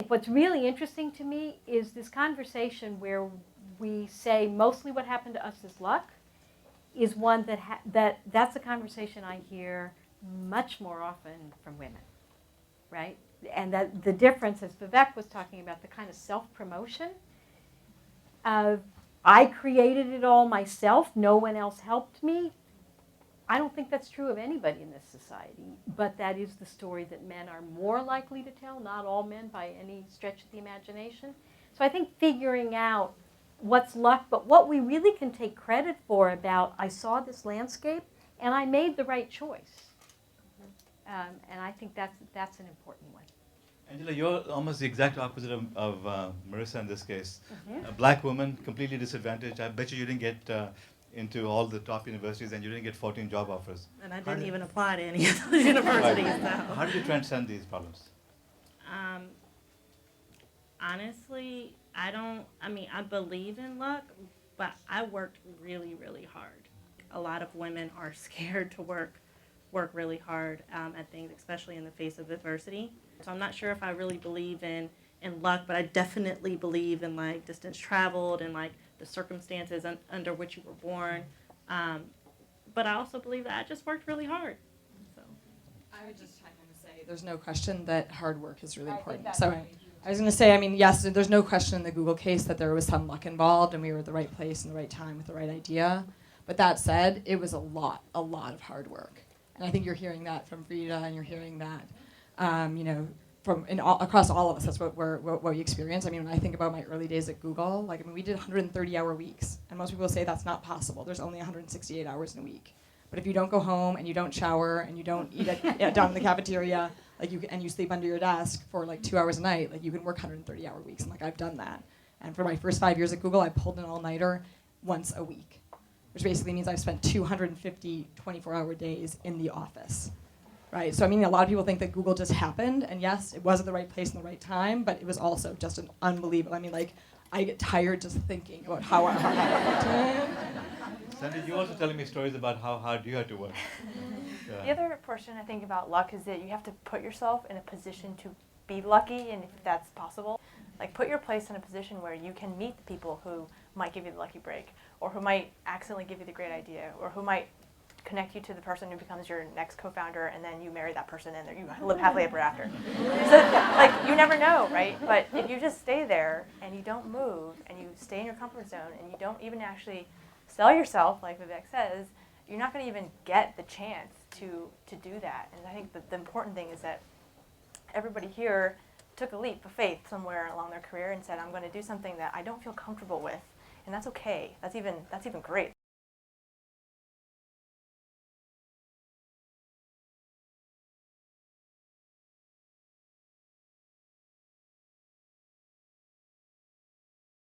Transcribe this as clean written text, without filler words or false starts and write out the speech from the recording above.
What's really interesting to me is this conversation where we say mostly what happened to us is luck is one that's a conversation I hear much more often from women, right? And that the difference, as Vivek was talking about, the kind of self-promotion of I created it all myself, no one else helped me. I don't think that's true of anybody in this society, but that is the story that men are more likely to tell, not all men by any stretch of the imagination. So I think figuring out what's luck, but what we really can take credit for about I saw this landscape and I made the right choice. And I think that's an important one. Angela, you're almost the exact opposite of Marissa in this case. A black woman, completely disadvantaged. I bet you didn't get into all the top universities and you didn't get 14 job offers. And I didn't even apply to any of those universities. Right. So. How did you transcend these problems? Honestly, I believe in luck, but I worked really, really hard. A lot of women are scared to work really hard at things, especially in the face of adversity. So I'm not sure if I really believe in luck, but I definitely believe in like distance traveled and like the circumstances under which you were born. But I also believe that I just worked really hard. So I would just chime in to say there's no question that hard work is really important. So I was going to say, I mean, yes, there's no question in the Google case that there was some luck involved and we were at the right place and the right time with the right idea. But that said, it was a lot of hard work. And I think you're hearing that from Freada and you're hearing that, across all of us. That's what we experience. I mean, when I think about my early days at Google, we did 130-hour weeks. And most people say that's not possible. There's only 168 hours in a week. But if you don't go home and you don't shower and you don't eat down in the cafeteria, and you sleep under your desk for 2 hours a night, you can work 130-hour weeks. And I've done that. And for my first 5 years at Google, I pulled an all-nighter once a week, which basically means I've spent 250 24-hour days in the office. Right, so I mean, a lot of people think that Google just happened, and yes, it was at the right place in the right time, but it was also just an unbelievable. I mean, I get tired just thinking about how hard I worked. Sandy, you're also telling me stories about how hard you had to work. Yeah. The other portion I think about luck is that you have to put yourself in a position to be lucky, and if that's possible, put your place in a position where you can meet the people who might give you the lucky break, or who might accidentally give you the great idea, or who might connect you to the person who becomes your next co-founder, and then you marry that person and you live happily ever after. So, you never know, right? But if you just stay there and you don't move and you stay in your comfort zone and you don't even actually sell yourself, like Vivek says, you're not going to even get the chance to do that. And I think that the important thing is that everybody here took a leap of faith somewhere along their career and said, I'm going to do something that I don't feel comfortable with, and that's okay. That's even great.